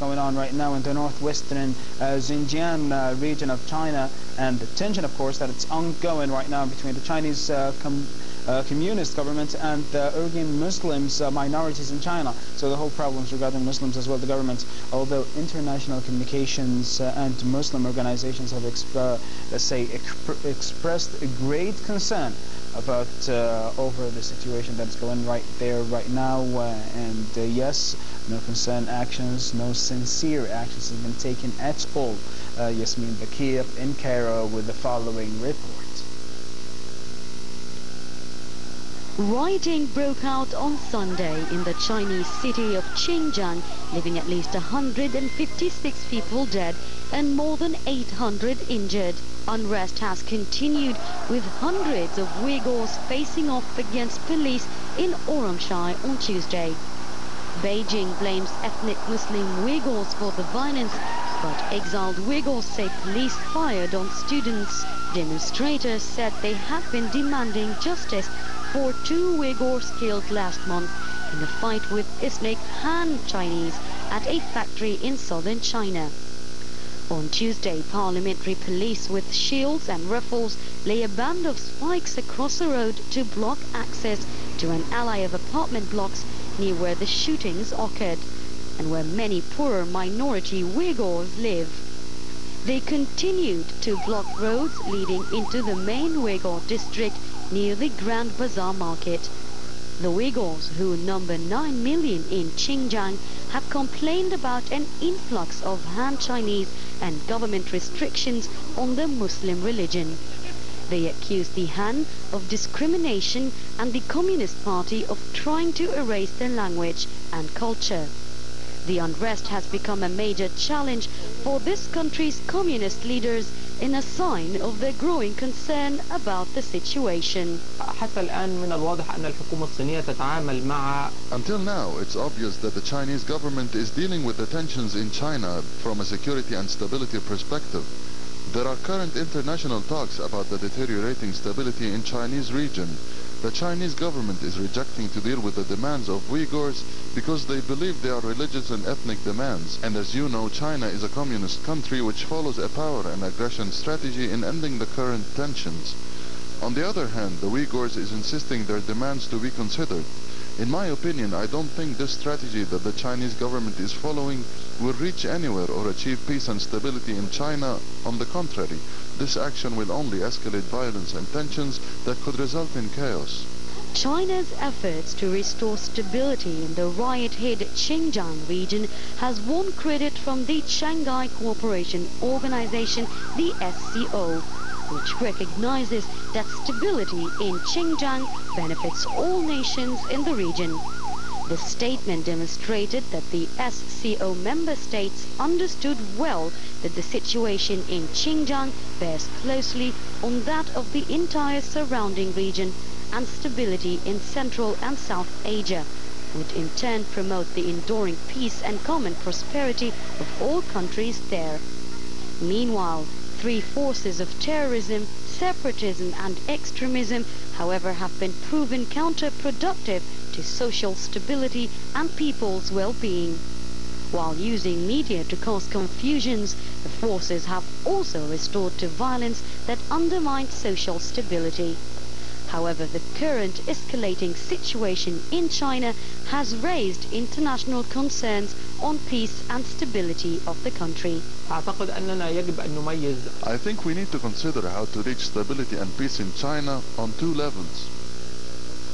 going on right now in the northwestern Xinjiang region of China, and the tension, of course, that it's ongoing right now between the Chinese communist government and the Uyghur Muslims minorities in China. So the whole problems regarding Muslims as well, the government, although international communications and Muslim organizations have expressed a great concern about over the situation that's going right there right now, and yes, no concerned actions, no sincere actions have been taken at all. Yasmin Bakir in Cairo with the following report. Rioting broke out on Sunday in the Chinese city of Xinjiang, leaving at least 156 people dead and more than 800 injured. Unrest has continued, with hundreds of Uyghurs facing off against police in Urumqi on Tuesday. Beijing blames ethnic Muslim Uyghurs for the violence, but exiled Uyghurs say police fired on students. Demonstrators said they have been demanding justice for 2 Uyghurs killed last month in a fight with ethnic Han Chinese at a factory in southern China. On Tuesday, parliamentary police with shields and rifles lay a band of spikes across the road to block access to an alley of apartment blocks near where the shootings occurred and where many poorer minority Uyghurs live. They continued to block roads leading into the main Uyghur district near the Grand Bazaar market. The Uyghurs, who number 9 million in Xinjiang, have complained about an influx of Han Chinese and government restrictions on the Muslim religion. They accuse the Han of discrimination and the Communist Party of trying to erase their language and culture. The unrest has become a major challenge for this country's communist leaders in a sign of their growing concern about the situation. Until now, it's obvious that the Chinese government is dealing with the tensions in China from a security and stability perspective. There are current international talks about the deteriorating stability in Chinese region. The Chinese government is rejecting to deal with the demands of Uyghurs because they believe they are religious and ethnic demands. And as you know, China is a communist country which follows a power and aggression strategy in ending the current tensions. On the other hand, the Uyghurs is insisting their demands to be considered. In my opinion, I don't think this strategy that the Chinese government is following will reach anywhere or achieve peace and stability in China. On the contrary, this action will only escalate violence and tensions that could result in chaos. China's efforts to restore stability in the riot-hit Xinjiang region has won credit from the Shanghai Cooperation Organization, the SCO, which recognizes that stability in Xinjiang benefits all nations in the region. The statement demonstrated that the SCO member states understood well that the situation in Xinjiang bears closely on that of the entire surrounding region, and stability in Central and South Asia would in turn promote the enduring peace and common prosperity of all countries there. Meanwhile, 3 forces of terrorism, separatism and extremism, however, have been proven counterproductive to social stability and people's well-being. While using media to cause confusions, the forces have also resorted to violence that undermined social stability. However, the current escalating situation in China has raised international concerns on peace and stability of the country. I think we need to consider how to reach stability and peace in China on 2 levels.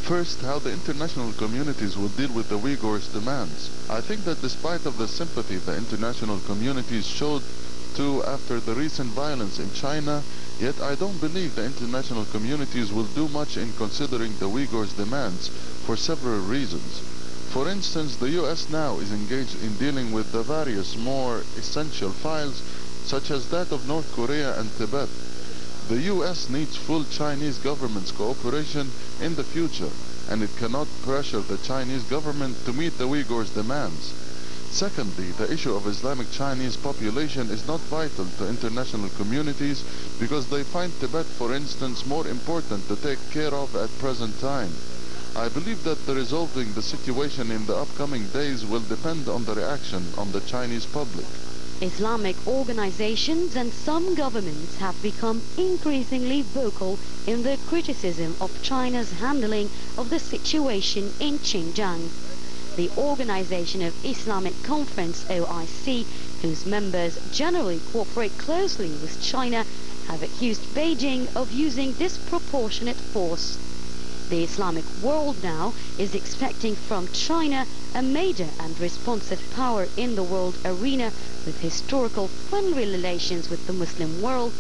First, how the international communities will deal with the Uyghurs' demands. I think that despite of the sympathy the international communities showed to after the recent violence in China, yet I don't believe the international communities will do much in considering the Uyghurs' demands for several reasons. For instance, the US now is engaged in dealing with the various more essential files, such as that of North Korea and Tibet. The US needs full Chinese government's cooperation in the future, and it cannot pressure the Chinese government to meet the Uyghurs' demands. Secondly, the issue of Islamic Chinese population is not vital to international communities because they find Tibet, for instance, more important to take care of at present time. I believe that the resolving the situation in the upcoming days will depend on the reaction on the Chinese public. Islamic organizations and some governments have become increasingly vocal in their criticism of China's handling of the situation in Xinjiang. The Organization of Islamic Conference, OIC, whose members generally cooperate closely with China, have accused Beijing of using disproportionate force. The Islamic world now is expecting from China a major and responsive power in the world arena with historical friendly relations with the Muslim world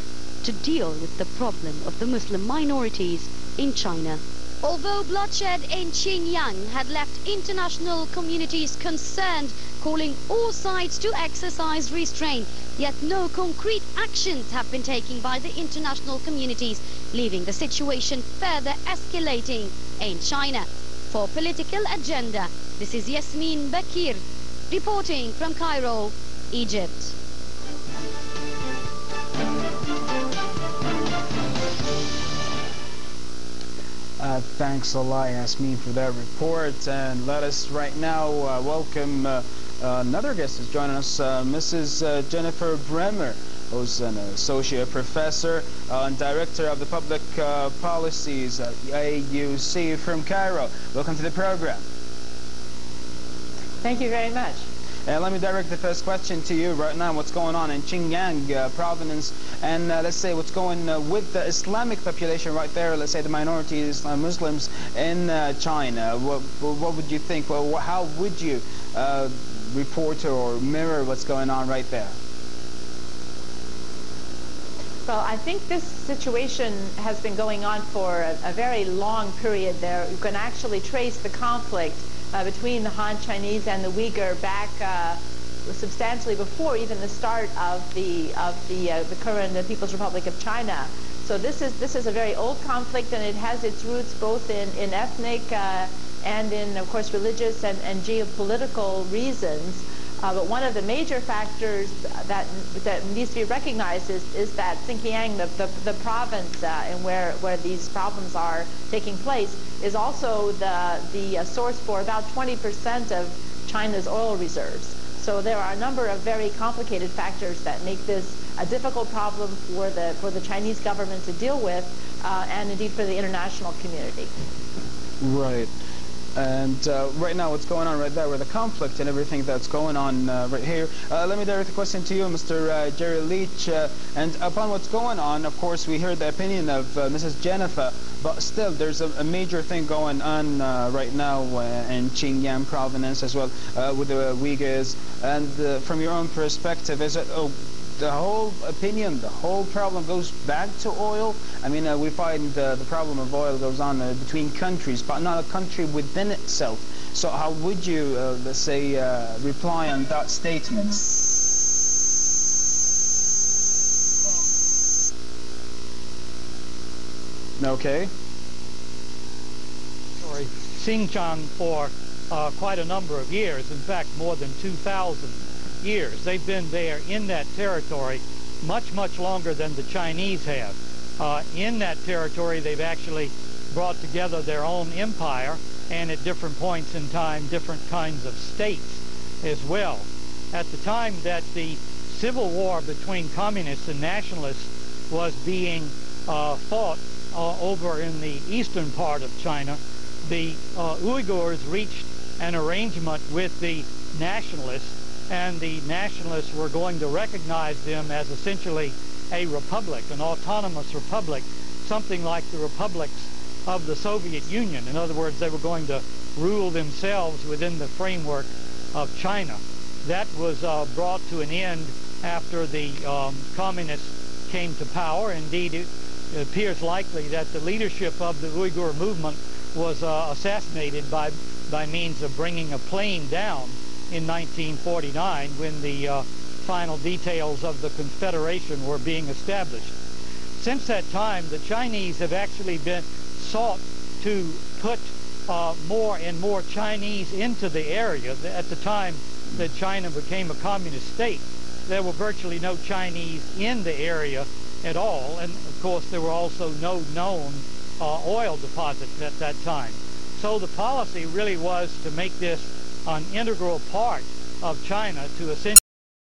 to deal with the problem of the Muslim minorities in China. Although bloodshed in Xinjiang had left international communities concerned, calling all sides to exercise restraint, yet no concrete actions have been taken by the international communities, leaving the situation further escalating in China. For Political Agenda, this is Yasmin Bakir, reporting from Cairo, Egypt. Thanks a lot, Yasmin, for that report. And let us right now welcome another guest who's joining us, Mrs. Jennifer Bremer, who's an associate professor and director of the public policies at AUC from Cairo. Welcome to the program. Thank you very much. Let me direct the first question to you right now. What's going on in Xinjiang province, and let's say what's going with the Islamic population right there, let's say the minorities, Muslims in China. What would you think? Well, how would you report or mirror what's going on right there? Well, I think this situation has been going on for a very long period there. You can actually trace the conflict between the Han Chinese and the Uyghur back substantially before even the start of the current People's Republic of China. So this is a very old conflict, and it has its roots both in ethnic and in, of course, religious and geopolitical reasons. But one of the major factors that needs to be recognized is that Xinjiang, the province and where these problems are taking place, is also the source for about 20% of China's oil reserves. So there are a number of very complicated factors that make this a difficult problem for the Chinese government to deal with, and indeed for the international community. Right. And right now, what's going on right there with the conflict and everything that's going on right here. Let me direct the question to you, Mr. Jerry Leach. And upon what's going on, of course, we heard the opinion of Mrs. Jennifer, but still, there's a major thing going on right now in Xinjiang province as well with the Uyghurs. And from your own perspective, is it the whole opinion, the whole problem goes back to oil? I mean, we find the problem of oil goes on between countries, but not a country within itself. So how would you, let's say, reply on that statement? Okay. Xinjiang for quite a number of years, in fact, more than 2,000 years. They've been there in that territory much, much longer than the Chinese have. In that territory, they've actually brought together their own empire, and at different points in time, different kinds of states as well. At the time that the civil war between communists and nationalists was being fought over in the eastern part of China, the Uyghurs reached an arrangement with the nationalists, and the nationalists were going to recognize them as essentially a republic, an autonomous republic, something like the republics of the Soviet Union. In other words, they were going to rule themselves within the framework of China. That was brought to an end after the communists came to power. Indeed, it appears likely that the leadership of the Uyghur movement was assassinated by means of bringing a plane down in 1949 when the final details of the Confederation were being established. Since that time, the Chinese have actually been sought to put more and more Chinese into the area. At the time that China became a communist state, there were virtually no Chinese in the area at all, and of course there were also no known oil deposits at that time. so the policy really was to make this an integral part of China, to essentially